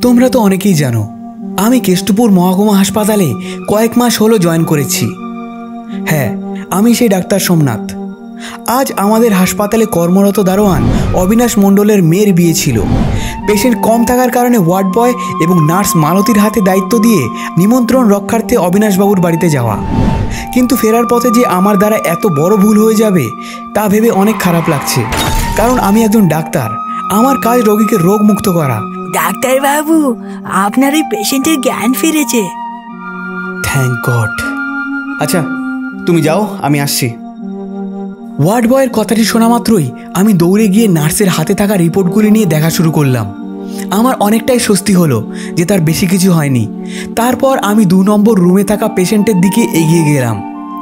তোমরা তো অনেকেই জানো আমি কেষ্টপুর মহকুমা হাসপাতালে কয়েক মাস হলো জয়েন করেছি। হ্যাঁ, আমি সেই ডাক্তার সোমনাথ। আজ আমাদের হাসপাতালে কর্মরত দারোয়ান অবিনাশ মণ্ডলের মেয়ের বিয়ে ছিল। পেশেন্ট কম থাকার কারণে ওয়ার্ড বয় এবং নার্স মালতীর হাতে দায়িত্ব দিয়ে নিমন্ত্রণ রক্ষার্থে অবিনাশবাবুর বাড়িতে যাওয়া। কিন্তু ফেরার পথে যে আমার দ্বারা এত বড় ভুল হয়ে যাবে তা ভেবে অনেক খারাপ লাগছে, কারণ আমি একজন ডাক্তার। আমার কাজ রোগীকে রোগ মুক্ত করা। ডাক্তার বাবু, আপনার এই পেশেন্টের জ্ঞান ফিরেছে। Thank god. আচ্ছা, তুমি যাও, আমি আসছি। ওয়ার্ড বয়ের কথাটি শোনা মাত্রই আমি দৌড়ে গিয়ে নার্সের হাতে থাকা রিপোর্টগুলি নিয়ে দেখা শুরু করলাম। আমার অনেকটাই স্বস্তি হলো যে তার বেশি কিছু হয়নি। তারপর আমি 2 নম্বর রুমে থাকা পেশেন্টের দিকে এগিয়ে গেলাম।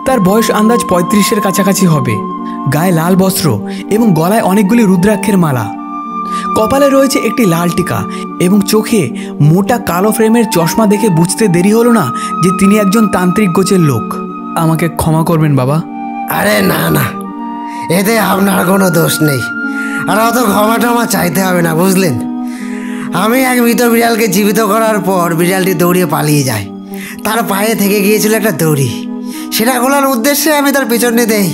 তার বয়স আন্দাজ 35-এর কাছাকাছি হবে। গায়ে লাল বস্ত্র এবং গলায় অনেকগুলি রুদ্রাক্ষের মালা। কপালে রয়েছে একটি লাল টিকা এবং চোখে মোটা কালো ফ্রেমের চশমা দেখে বুঝতে দেরি হলো না যে তিনি একজন তান্ত্রিক গোছের লোক। আমাকে ক্ষমা করবেন বাবা। আরে না না, এতে আপনার কোনো দোষ নেই, আর অত ক্ষমা টমা চাইতে হবে না, বুঝলেন? আমি এক মৃত বিড়ালকে জীবিত করার পর বিড়ালটি দৌড়িয়ে পালিয়ে যায়। তার পায়ে থেকে গিয়েছিল একটা দড়ি, সেটা খোলার উদ্দেশ্যে আমি তার পেছনে দেই,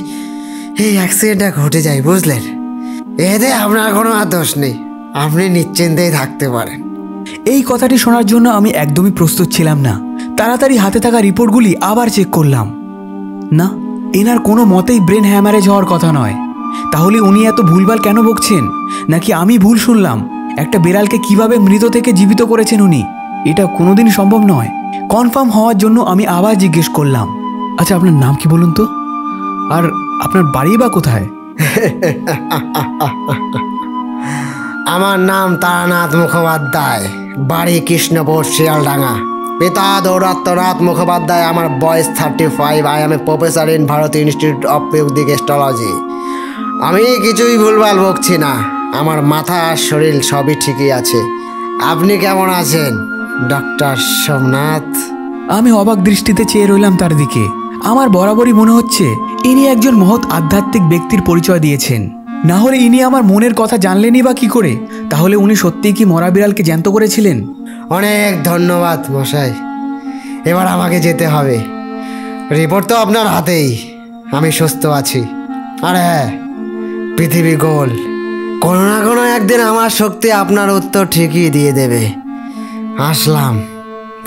এই অ্যাক্সিডেন্টটা ঘটে যায়, বুঝলেন? এতে আপনার কোনো আর দোষ নেই, আপনি নিশ্চিন্তেই থাকতে পারেন। এই কথাটি শোনার জন্য আমি একদমই প্রস্তুত ছিলাম না। তাড়াতাড়ি হাতে থাকা রিপোর্টগুলি আবার চেক করলাম। না, এনার কোনো মতেই ব্রেন হ্যামারেজ হওয়ার কথা নয়। তাহলে উনি এত ভুলভাল কেন বকছেন? নাকি আমি ভুল শুনলাম? একটা বিড়ালকে কিভাবে মৃত থেকে জীবিত করেছেন উনি? এটা কোনোদিন সম্ভব নয়। কনফার্ম হওয়ার জন্য আমি আবার জিজ্ঞেস করলাম, আচ্ছা আপনার নাম কি বলুন তো, আর আপনার বাড়ি বা কোথায়? আমার নাম তারানাথ মুখোপাধ্যায়, বাড়ি কৃষ্ণপুর, শিয়ালডাঙ্গা। পিতা দৌরাত্মনাথ মুখোপাধ্যায়। আমার বয়স 35। I M a professor in ভারতীয় ইনস্টিটিউট অফ মিউজিক অ্যাস্ট্রোলজি। আমি কিছুই ভুলভাল বকছি না, আমার মাথা আর শরীর সবই ঠিকই আছে। আপনি কেমন আছেন ডক্টর সোমনাথ? আমি অবাক দৃষ্টিতে চেয়ে রইলাম তার দিকে। আমার বরাবরই মনে হচ্ছে ইনি একজন মহৎ আধ্যাত্মিক ব্যক্তির পরিচয় দিয়েছেন। না হলে ইনি আমার মনের কথা জানলেনই বা কি করে? তাহলে উনি সত্যিই কি মরা বিড়ালকে জ্যান্ত করেছিলেন? অনেক ধন্যবাদ মশাই, এবার আমাকে যেতে হবে। রিপোর্ট তো আপনার হাতেই, আমি সুস্থ আছি। আর হ্যাঁ, পৃথিবী গোল, কোনো না কোনো একদিন আমার শক্তি আপনার উত্তর ঠিকই দিয়ে দেবে। আসলাম,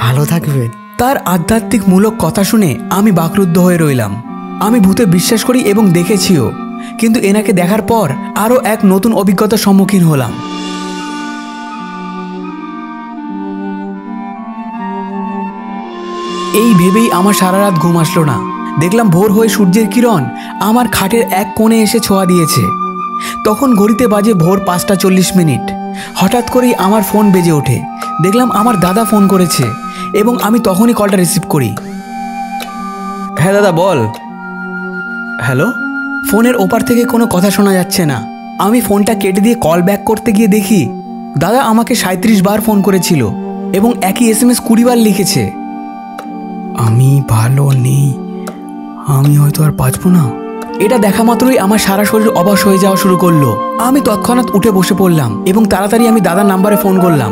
ভালো থাকবেন। তার আধ্যাত্মিক মূলক কথা শুনে আমি বাকরুদ্ধ হয়ে রইলাম। আমি ভূতে বিশ্বাস করি এবং দেখেছিও, কিন্তু এনাকে দেখার পর আরও এক নতুন অভিজ্ঞতার সম্মুখীন হলাম। এই ভেবেই আমার সারা রাত ঘুম আসলো না। দেখলাম ভোর হয়ে সূর্যের কিরণ আমার খাটের এক কোণে এসে ছোঁয়া দিয়েছে। তখন ঘড়িতে বাজে ভোর 5:40। হঠাৎ করেই আমার ফোন বেজে ওঠে। দেখলাম আমার দাদা ফোন করেছে এবং আমি তখনই কলটা রিসিভ করি। হ্যাঁ দাদা বল। হ্যালো। ফোনের ওপার থেকে কোনো কথা শোনা যাচ্ছে না। আমি ফোনটা কেটে দিয়ে কল ব্যাক করতে গিয়ে দেখি দাদা আমাকে 37 বার ফোন করেছিল এবং একই SMS 20 বার লিখেছে, আমি ভালো নেই, আমি হয়তো আর বাঁচব না। এটা দেখা মাত্রই আমার সারা শরীর অবশ হয়ে যাওয়া শুরু করলো। আমি তৎক্ষণাৎ উঠে বসে পড়লাম এবং তাড়াতাড়ি আমি দাদার নাম্বারে ফোন করলাম।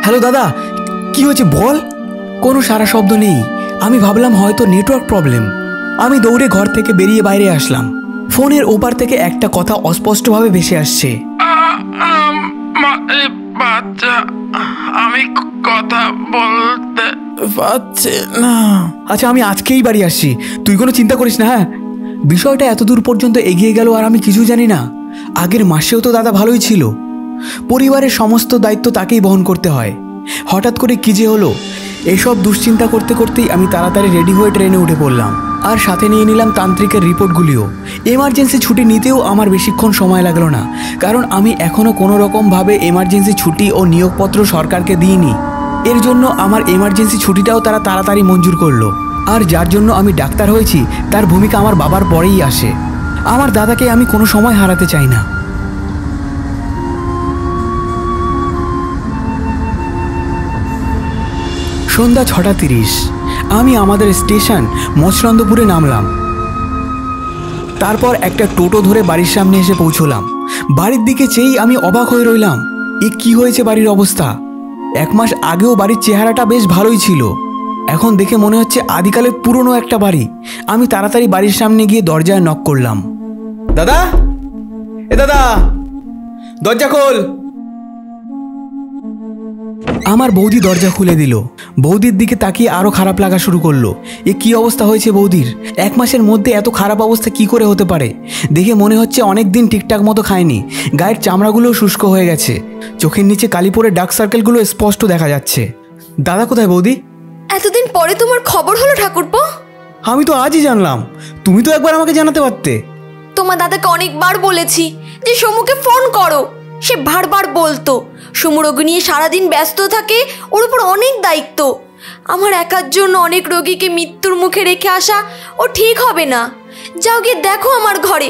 হ্যালো দাদা, কি হয়েছে বল? কোনো সারা শব্দ নেই। আমি ভাবলাম হয়তো নেটওয়ার্ক প্রবলেম। আমি দৌড়ে ঘর থেকে বেরিয়ে বাইরে আসলাম। ফোনের ওপার থেকে একটা কথা অস্পষ্টভাবে ভেসে আসছে, আমি কথা বলতে পারছি না। আচ্ছা আমি আজকেই বাড়ি আসছি, তুই কোনো চিন্তা করিস না। হ্যাঁ, বিষয়টা এত দূর পর্যন্ত এগিয়ে গেল আর আমি কিছু জানি না। আগের মাসেও তো দাদা ভালোই ছিল। পরিবারের সমস্ত দায়িত্ব তাকেই বহন করতে হয়। হঠাৎ করে কী যে হলো, এসব দুশ্চিন্তা করতে করতেই আমি তাড়াতাড়ি রেডি হয়ে ট্রেনে উঠে পড়লাম, আর সাথে নিয়ে নিলাম তান্ত্রিকের রিপোর্টগুলিও। এমার্জেন্সি ছুটি নিতেও আমার বেশিক্ষণ সময় লাগলো না, কারণ আমি এখনও কোনো রকমভাবে এমার্জেন্সি ছুটি ও নিয়োগপত্র সরকারকে দিইনি। এর জন্য আমার এমার্জেন্সি ছুটিটাও তারা তাড়াতাড়ি মঞ্জুর করলো। আর যার জন্য আমি ডাক্তার হয়েছি তার ভূমিকা আমার বাবার পরেই আসে। আমার দাদাকে আমি কোনো সময় হারাতে চাই না। সন্ধ্যা 6:30 আমি আমাদের স্টেশন মৎস্যন্দপুরে নামলাম। তারপর একটা টোটো ধরে বাড়ির সামনে এসে পৌঁছলাম। বাড়ির দিকে চেয়েই আমি অবাক হয়ে রইলাম, এ কি হয়েছে বাড়ির অবস্থা। 1 মাস আগেও বাড়ির চেহারাটা বেশ ভালোই ছিল, এখন দেখে মনে হচ্ছে আদিকালের পুরনো একটা বাড়ি। আমি তাড়াতাড়ি বাড়ির সামনে গিয়ে দরজায় নক করলাম। দাদা, এ দাদা, দরজা খোল। আমার বৌদি দরজা খুলে দিল। বৌদির দিকে তাকিয়ে আরও খারাপ লাগা শুরু করলো। এ কি অবস্থা হয়েছে বৌদির? 1 মাসের মধ্যে এত খারাপ অবস্থা কি করে হতে পারে? দেখে মনে হচ্ছে অনেক দিন ঠিকঠাক মতো খায়নি। গায়ের চামড়াগুলো শুষ্ক হয়ে গেছে, চোখের নিচে কালি পড়ে ডার্ক সার্কেলগুলো স্পষ্ট দেখা যাচ্ছে। দাদা কোথায় বৌদি? এতদিন পরে তোমার খবর হলো ঠাকুরপো? আমি তো আজই জানলাম, তুমি তো একবার আমাকে জানাতে পারতে। তোমার দাদাকে অনেকবার বলেছি যে সমুকে ফোন করো, সে বারবার বলতো সমু রোগী নিয়ে সারাদিন ব্যস্ত থাকে, ওর উপর অনেক দায়িত্ব। আমার একার জন্য অনেক রোগীকে মৃত্যুর মুখে রেখে আসা ও ঠিক হবে না। যাও গিয়ে দেখো আমার ঘরে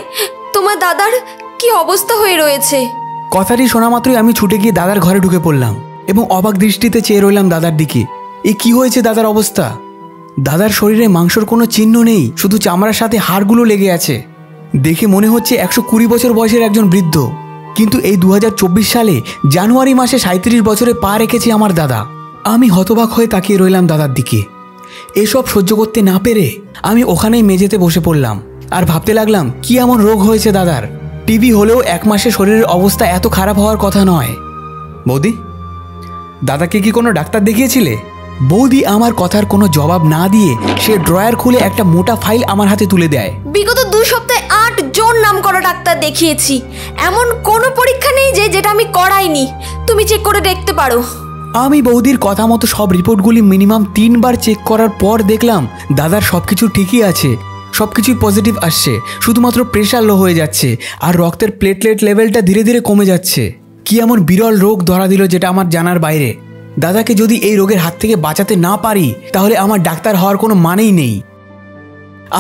তোমার দাদার কি অবস্থা হয়ে রয়েছে। কথাটি শোনা মাত্রই আমি ছুটে গিয়ে দাদার ঘরে ঢুকে পড়লাম এবং অবাক দৃষ্টিতে চেয়ে রইলাম দাদার দিকে। এ কি হয়েছে দাদার অবস্থা? দাদার শরীরে মাংসর কোনো চিহ্ন নেই, শুধু চামড়ার সাথে হাড়গুলো লেগে আছে। দেখে মনে হচ্ছে 120 বছর বয়সের একজন বৃদ্ধ, কিন্তু এই 2024 সালে জানুয়ারি মাসে 37 বছরে পা রেখেছে আমার দাদা। আমি হতবাক হয়ে তাকিয়ে রইলাম দাদার দিকে। এসব সহ্য করতে না পেরে আমি ওখানেই মেঝেতে বসে পড়লাম আর ভাবতে লাগলাম কি এমন রোগ হয়েছে দাদার। টিবি হলেও 1 মাসে শরীরের অবস্থা এত খারাপ হওয়ার কথা নয়। বৌদি, দাদাকে কি কোনো ডাক্তার দেখিয়েছিলে? বৌদি আমার কথার কোনো জবাব না দিয়ে সে ড্রয়ার খুলে একটা মোটা ফাইল আমার হাতে তুলে দেয়। বিগত 2 সপ্তাহে 8 জন নাম করা ডাক্তার দেখিয়েছি, এমন কোনো পরীক্ষা নেই যেটা আমি করাইনি, তুমি চেক করে দেখতে পারো। আমি বৌদির কথা মতো সব রিপোর্টগুলি মিনিমাম 3 বার চেক করার পর দেখলাম দাদার সবকিছু ঠিকই আছে, সবকিছুই পজিটিভ আসছে। শুধুমাত্র প্রেশার লো হয়ে যাচ্ছে আর রক্তের প্লেটলেট লেভেলটা ধীরে ধীরে কমে যাচ্ছে। কি এমন বিরল রোগ ধরা দিল যেটা আমার জানার বাইরে। দাদাকে যদি এই রোগের হাত থেকে বাঁচাতে না পারি তাহলে আমার ডাক্তার হওয়ার কোনো মানেই নেই।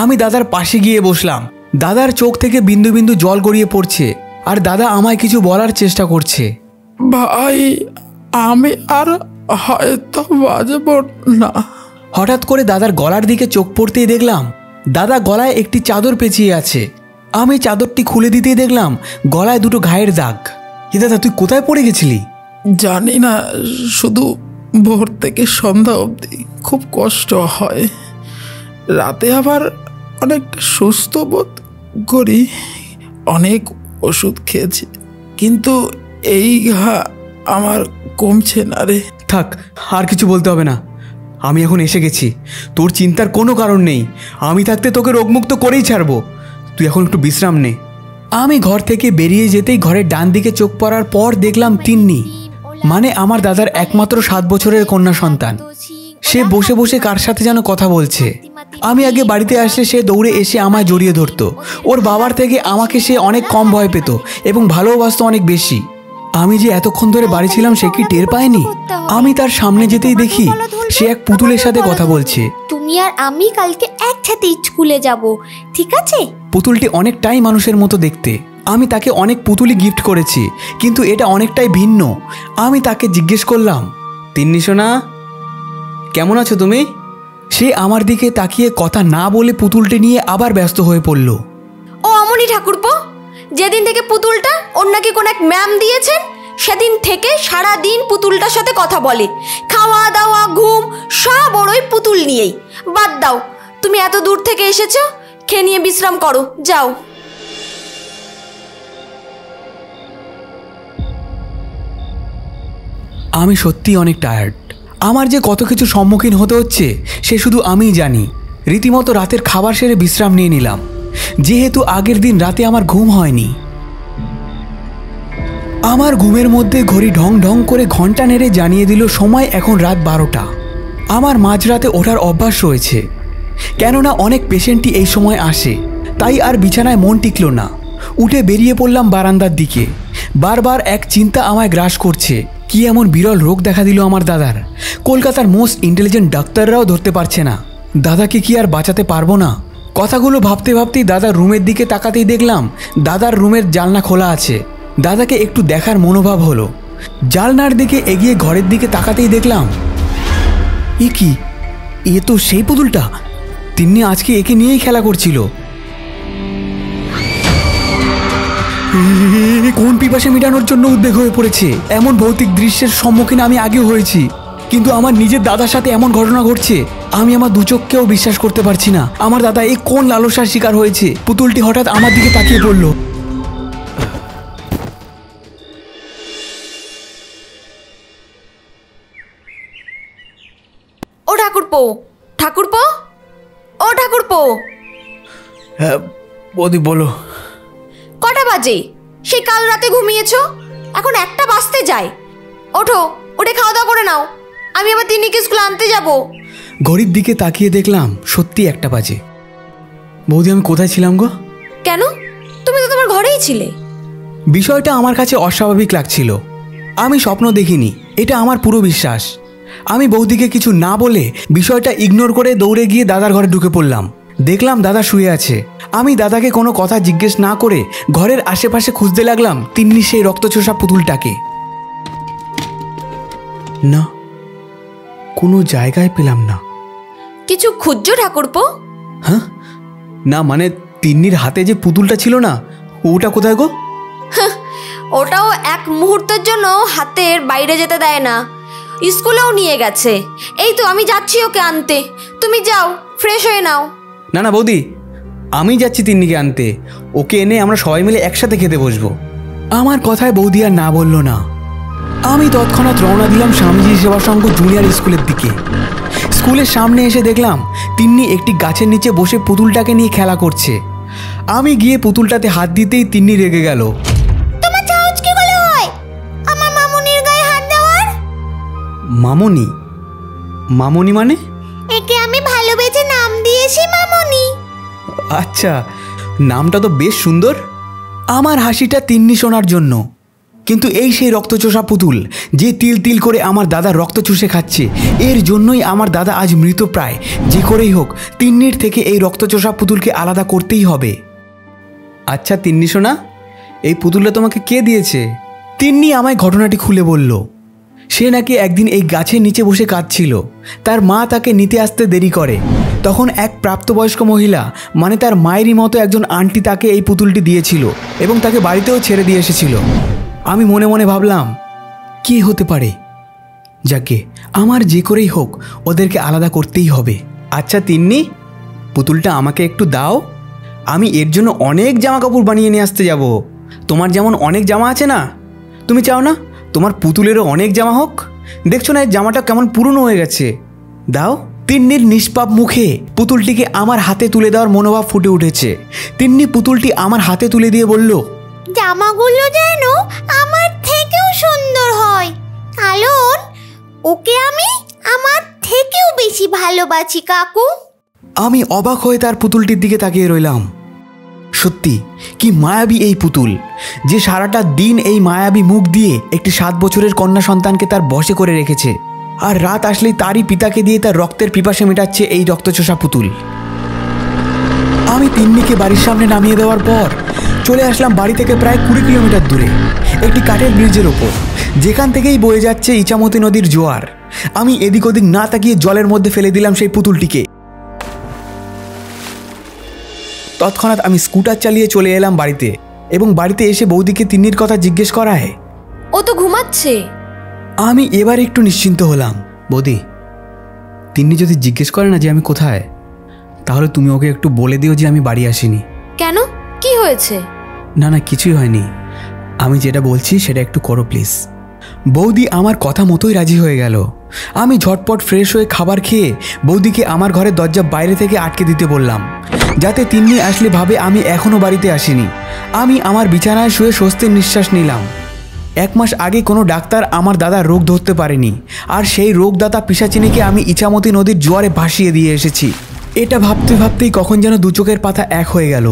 আমি দাদার পাশে গিয়ে বসলাম। দাদার চোখ থেকে বিন্দু বিন্দু জল গড়িয়ে পড়ছে আর দাদা আমায় কিছু বলার চেষ্টা করছে। ভাই, আমি আর হয়তো বাজব না। হঠাৎ করে দাদার গলার দিকে চোখ পড়তেই দেখলাম দাদা গলায় একটি চাদর পেঁচিয়ে আছে। আমি চাদরটি খুলে দিতেই দেখলাম গলায় 2টো ঘায়ের দাগ। এ দাদা, তুই কোথায় পড়ে গেছিলি? জানি না, শুধু ভোর থেকে সন্ধ্যা অবধি খুব কষ্ট হয়, রাতে আবার অনেকটা সুস্থ বোধ করি। অনেক ওষুধ খেয়েছি, কিন্তু এই ঘা আমার কমছে না রে। থাক, আর কিছু বলতে হবে না, আমি এখন এসে গেছি। তোর চিন্তার কোনো কারণ নেই, আমি থাকতে তোকে রোগমুক্ত করেই ছাড়বো। তুই এখন একটু বিশ্রাম নে। আমি ঘর থেকে বেরিয়ে যেতেই ঘরের ডান দিকে চোখ পড়ার পর দেখলাম তিন্নি, মানে আমার দাদার একমাত্র 7 বছরের কন্যা সন্তান। সে বসে বসে কার সাথে যেন কথা বলছে। আমি আগে বাড়িতে আসলে সে দৌড়ে এসে আমায় জড়িয়ে ধরতো। ওর বাবার থেকে আমাকে সে অনেক কম ভয় পেত এবং ভালোবাসতো অনেক বেশি। আমি যে এতক্ষণ ধরে বাড়ি ছিলাম সে কি টের পায়নি? আমি তার সামনে যেতেই দেখি সে এক পুতুলের সাথে কথা বলছে। তুমি আর আমি কালকে একসাথে স্কুলে যাব, ঠিক আছে? পুতুলটি অনেকটাই মানুষের মতো দেখতে। আমি তাকে অনেক পুতুলি গিফট করেছি, কিন্তু এটা অনেকটাই ভিন্ন। আমি তাকে জিজ্ঞেস করলাম, তিন্নি সোনা, কেমন আছো তুমি? সে আমার দিকে তাকিয়ে কথা না বলে পুতুলটি নিয়ে আবার ব্যস্ত হয়ে পড়ল। ও অমনি ঠাকুরপো, যেদিন থেকে পুতুলটা ওর নাকি কোন এক ম্যাম দিয়েছেন, সেদিন থেকে সারা দিন পুতুলটার সাথে কথা বলে। খাওয়া দাওয়া ঘুম সব ওর ওই পুতুল নিয়েই। বাদ দাও, তুমি এত দূর থেকে এসেছো, খেয়ে নিয়ে বিশ্রাম করো, যাও। আমি সত্যি অনেক টায়ার্ড। আমার যে কত কিছু সম্মুখীন হতে হচ্ছে সে শুধু আমিই জানি। রীতিমতো রাতের খাবার সেরে বিশ্রাম নিয়ে নিলাম, যেহেতু আগের দিন রাতে আমার ঘুম হয়নি। আমার ঘুমের মধ্যে ঘড়ি ঢং ঢং করে ঘন্টা নেড়ে জানিয়ে দিল সময় এখন রাত 12টা। আমার মাঝরাতে ওঠার অভ্যাস রয়েছে, কেননা অনেক পেশেন্টই এই সময় আসে, তাই আর বিছানায় মন টিকল না। উঠে বেরিয়ে পড়লাম বারান্দার দিকে। বারবার এক চিন্তা আমায় গ্রাস করছে, কি এমন বিরল রোগ দেখা দিল আমার দাদার? কলকাতার মোস্ট ইন্টেলিজেন্ট ডাক্তাররাও ধরতে পারছে না। দাদাকে কি আর বাঁচাতে পারবো না? কথাগুলো ভাবতে ভাবতেই দাদার রুমের দিকে তাকাতেই দেখলাম দাদার রুমের জানলা খোলা আছে। দাদাকে একটু দেখার মনোভাব হলো। জানলার দিকে এগিয়ে ঘরের দিকে তাকাতেই দেখলাম, এ কি, এ তো সেই পুতুলটা। তিন্নি আজকে একে নিয়েই খেলা করছিল। কোন পিপাসা মেটানোর জন্য উদ্বেগ হয়ে পড়েছে? এমন ভৌতিক দৃশ্যের সম্মুখীন আমি আগেও হয়েছি, কিন্তু আমার নিজের দাদার সাথে এমন ঘটনা ঘটছে আমি আমার দু চোখকেও বিশ্বাস করতে পারছি না। আমার দাদা এই কোন লালসার শিকার হয়েছে? পুতুলটি হঠাৎ আমার দিকে তাকিয়ে পড়ল। ও ঠাকুরপো, ঠাকুরপো, ও ঠাকুরপো। হ্যাঁ বৌদি বলো। কটা বাজে? সেই কাল রাতে ঘুমিয়েছো, এখন 1টা বাজতে যায়। ওঠো, উঠে খাওয়া দাওয়া করে নাও, আমি আবার তিন্নিকে স্কুলে আনতে যাব। ঘড়ির দিকে তাকিয়ে দেখলাম সত্যি 1টা বাজে। বৌদি আমি কোথায় ছিলাম গো? কেন, তুমি তো তোমার ঘরেই ছিলে। বিষয়টা আমার কাছে অস্বাভাবিক লাগছিল। আমি স্বপ্ন দেখিনি, এটা আমার পুরো বিশ্বাস। আমি বৌদিকে কিছু না বলে বিষয়টা ইগনোর করে দৌড়ে গিয়ে দাদার ঘরে ঢুকে পড়লাম। দেখলাম দাদা শুয়ে আছে। আমি দাদাকে কোনো কথা জিজ্ঞেস না করে ঘরের আশেপাশে খুঁজতে লাগলাম তিন্নি সেই রক্তচোষা পুতুলটাকে। না, কোনো জায়গায় পেলাম না। কিছু খুঁজছো ঠাকুরপো? হ্যাঁ, না মানে তিন্নির হাতে যে পুতুলটা ছিল না, ওটা কোথায় গো? ওটাও এক মুহূর্তের জন্য হাতের বাইরে যেতে দেয় না, স্কুলেও নিয়ে গেছে। এই তো আমি যাচ্ছি ওকে আনতে, তুমি যাও ফ্রেশ হয়ে নাও। না না বৌদি, আমি যাচ্ছি তিন্নিকে আনতে। ওকে এনে আমরা সবাই মিলে একসাথে খেতে বসবো। আমার কথায় বৌদি আর না বলল না। আমি তৎক্ষণাৎ রওনা দিলাম স্বামীজি সেবা সংঘ জুনিয়র স্কুলের দিকে। স্কুলের সামনে এসে দেখলাম তিন্নি একটি গাছের নিচে বসে পুতুলটাকে নিয়ে খেলা করছে। আমি গিয়ে পুতুলটাতে হাত দিতেই তিন্নি রেগে গেল। তোমার সাহস কি করে হয় আমার মামুনির গায়ে হাত দেওয়ার? মামনি? মামনি মানে? একে আমি ভালোবেসে নাম দিয়েছি মামুনি। আচ্ছা, নামটা তো বেশ সুন্দর। আমার হাসিটা তিন্নি শোনার জন্য, কিন্তু এই সেই রক্তচোষা পুতুল যে তিল তিল করে আমার দাদা রক্ত চুষে খাচ্ছে, এর জন্যই আমার দাদা আজ মৃতপ্রায়। যে করেই হোক তিন্নির থেকে এই রক্তচোষা পুতুলকে আলাদা করতেই হবে। আচ্ছা তিন্নি শোনা, এই পুতুলটা তোমাকে কে দিয়েছে? তিন্নি আমায় ঘটনাটি খুলে বলল। সে নাকি একদিন এই গাছের নিচে বসে কাঁদছিল। তার মা তাকে নিতে আসতে দেরি করে। তখন এক প্রাপ্তবয়স্ক মহিলা, মানে তার মায়েরই মতো একজন আন্টি তাকে এই পুতুলটি দিয়েছিল এবং তাকে বাড়িতেও ছেড়ে দিয়ে এসেছিল। আমি মনে মনে ভাবলাম, কে হতে পারে? যাকে আমার যে করেই হোক ওদেরকে আলাদা করতেই হবে। আচ্ছা তিন্নি, পুতুলটা আমাকে একটু দাও। আমি এর জন্য অনেক জামা কাপড় বানিয়ে নিয়ে আসতে যাব। তোমার যেমন অনেক জামা আছে না, তুমি চাও না তোমার পুতুলেরও অনেক জামা হোক? দেখছো না এই জামাটা কেমন পুরনো হয়ে গেছে। দাও। তিন্নির নিষ্পাপ মুখে পুতুলটিকে আমার হাতে তুলে দেওয়ার মনোভাব ফুটে উঠেছে। তিন্নি পুতুলটি আমার হাতে তুলে দিয়ে বলল, জামাগুলো যেন আমার থেকেও সুন্দর হয়, কারণ ওকে আমি আমার থেকেও বেশি ভালোবাসি কাকু। আমি অবাক হয়ে তার পুতুলটির দিকে তাকিয়ে রইলাম। সত্যি কি মায়াবী এই পুতুল, যে সারাটা দিন এই মায়াবী মুখ দিয়ে একটি 7 বছরের কন্যা সন্তানকে তার বশে করে রেখেছে, আর রাত আসলেই তারই পিতাকে দিয়ে তার রক্তের পিপাসা মেটাচ্ছে এই রক্তচোষা পুতুল। আমি তিন্নিকে বাড়ির সামনে নামিয়ে দেওয়ার পর চলে আসলাম বাড়ি থেকে প্রায় 20 কিলোমিটার দূরে একটি কাঠের ব্রিজের ওপর, যেখান থেকেই বয়ে যাচ্ছে ইছামতি নদীর জোয়ার। আমি এদিক ওদিক না তাকিয়ে জলের মধ্যে ফেলে দিলাম সেই পুতুলটিকে। তৎক্ষণাৎ আমি স্কুটার চালিয়ে চলে এলাম বাড়িতে, এবং বাড়িতে এসে বৌদিকে তিন্নির কথা জিজ্ঞেস করায়। ও তো ঘুমাচ্ছে। আমি এবার একটু নিশ্চিন্ত হলাম। বৌদি, তিন্নি যদি জিজ্ঞেস করে না যে আমি কোথায়, তাহলে তুমি ওকে একটু বলে দিও যে আমি বাড়ি আসিনি। কেন, কি হয়েছে? না না, কিছুই হয়নি। আমি যেটা বলছি সেটা একটু করো প্লিজ। বৌদি আমার কথা মতোই রাজি হয়ে গেল। আমি ঝটপট ফ্রেশ হয়ে খাবার খেয়ে বৌদিকে আমার ঘরের দরজা বাইরে থেকে আটকে দিতে বললাম, যাতে তিন্নি আসলে ভাবে আমি এখনও বাড়িতে আসিনি। আমি আমার বিছানায় শুয়ে স্বস্তির নিঃশ্বাস নিলাম। 1 মাস আগে কোনো ডাক্তার আমার দাদার রোগ ধরতে পারেনি, আর সেই রোগদাতা পিশাচিনীকে আমি ইছামতি নদীর জোয়ারে ভাসিয়ে দিয়ে এসেছি। এটা ভাবতে ভাবতেই কখন যেন দু চোখের পাতা এক হয়ে গেল।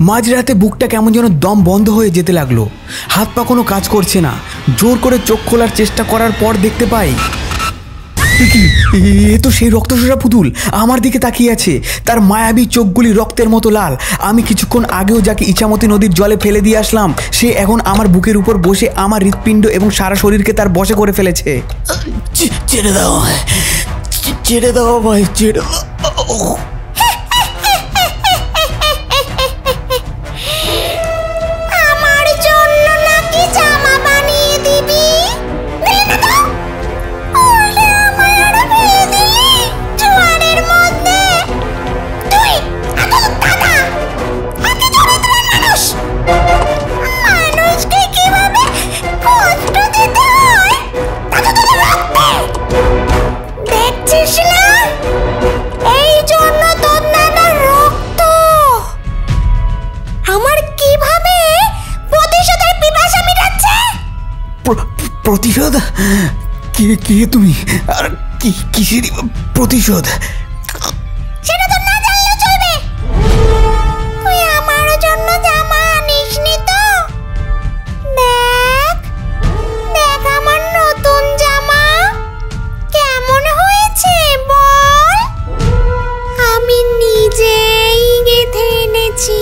মাঝরাতে বুকটা কেমন যেন দম বন্ধ হয়ে যেতে লাগলো, হাত পা কোনো কাজ করছে না। জোর করে চোখ খোলার চেষ্টা করার পর দেখতে পাই এ তো সেই রক্তশোষা পুতুল আমার দিকে তাকিয়ে আছে। তার মায়াবী চোখগুলি রক্তের মতো লাল। আমি কিছুক্ষণ আগেও যাকে ইছামতি নদীর জলে ফেলে দিয়ে আসলাম, সে এখন আমার বুকের উপর বসে আমার হৃৎপিণ্ড এবং সারা শরীরকে তার বশে করে ফেলেছে। ছেড়ে দাও, ছেড়ে দাও ভাই, ছেড়ে দাও। প্রতিশোধ? কে তুমি? আর কিসের প্রতিশোধ? সেটা তো না জানলেও চলবে। তুই আমার জন্য জামা আনিসনি তো? দেখ দেখ আমার নতুন জামা কেমন হয়েছে বল। আমি নিজেই গেঁথে এনেছি।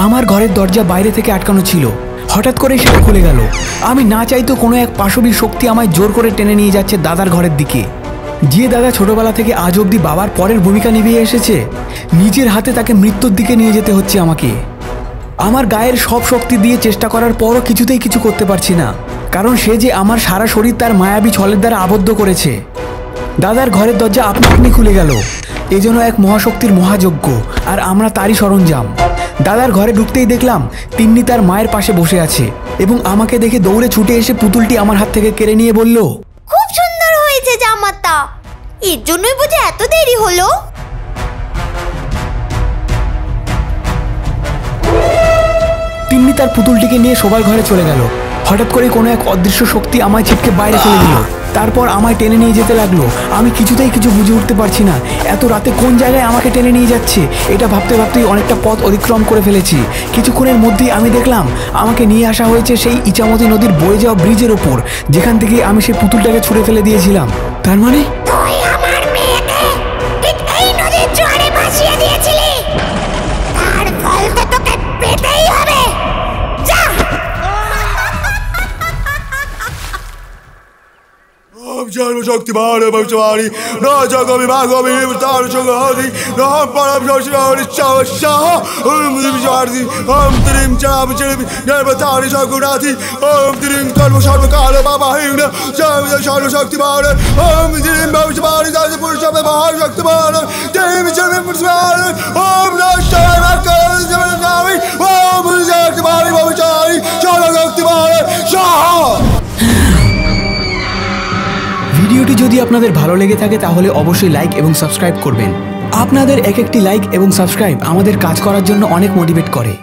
আমার ঘরের দরজা বাইরে থেকে আটকানো ছিল, হঠাৎ করে সেটা খুলে গেল। আমি না চাইতো কোনো এক পাশবিক শক্তি আমায় জোর করে টেনে নিয়ে যাচ্ছে দাদার ঘরের দিকে। যে দাদা ছোটবেলা থেকে আজ অবধি বাবার পরের ভূমিকা নিভিয়ে এসেছে, নিজের হাতে তাকে মৃত্যুর দিকে নিয়ে যেতে হচ্ছে আমাকে। আমার গায়ের সব শক্তি দিয়ে চেষ্টা করার পরও কিছুতেই কিছু করতে পারছি না, কারণ সে যে আমার সারা শরীর তার মায়াবী ছলের দ্বারা আবদ্ধ করেছে। দাদার ঘরের দরজা আপনা আপনি খুলে গেল। এ যেন এক মহাশক্তির মহাযজ্ঞ, আর আমরা তারই সরঞ্জাম। দাদার ঘরে ঢুকতেই দেখলাম তিন্নি তার মায়ের পাশে বসে আছে এবং আমাকে দেখে দৌড়ে ছুটে এসে পুতুলটি আমার হাত থেকে কেড়ে নিয়ে বলল, খুব সুন্দর হয়েছে জামাটা, এর জন্যই বুঝি এত দেরি হলো। তিন্নি তার পুতুলটিকে নিয়ে শোবার ঘরে চলে গেল। হঠাৎ করে কোনো এক অদৃশ্য শক্তি আমায় ছিটকে বাইরে ফেলে দিল, তারপর আমায় টেনে নিয়ে যেতে লাগলো। আমি কিছুতেই কিছু বুঝে উঠতে পারছি না এত রাতে কোন জায়গায় আমাকে টেনে নিয়ে যাচ্ছে। এটা ভাবতে ভাবতেই অনেকটা পথ অতিক্রম করে ফেলেছি। কিছুক্ষণের মধ্যেই আমি দেখলাম আমাকে নিয়ে আসা হয়েছে সেই ইছামতি নদীর বয়ে যাওয়া ব্রিজের ওপর, যেখান থেকে আমি সেই পুতুলটাকে ছুঁড়ে ফেলে দিয়েছিলাম। তার মানে তুই আমার মেয়েকে ঠিক এই নদীর জোয়ারে ভাসিয়ে দিয়েছিলি, তার ফল তো তোকে পেতেই হবে। যা। শক্তিমান ভবিষ্যবাণী না জগমি ভাগবী তার সঙ্গে রাম পরম শশী শাহ ওম দিবিজারদি ওম ত্রিম চাম চিম দেবতারি সগুণাতি ওম ত্রিম কর্ম সর্বকাল বাবা হিং সর্বশক্তিমান ওম ত্রিম ভবিষ্যবাণী দাস পুরুষ মহাশক্তিমান ত্রিম চিম পুরুষমান ওম নষ্টয় ভাগ্যম নামি ওম শক্তিমান ভবিষ্যবাণী সর্বশক্তিমান শাহ। ভিডিওটি যদি আপনাদের ভালো লেগে থাকে তাহলে অবশ্যই লাইক এবং সাবস্ক্রাইব করবেন। আপনাদের এক একটি লাইক এবং সাবস্ক্রাইব আমাদের কাজ করার জন্য অনেক মোটিভেট করে।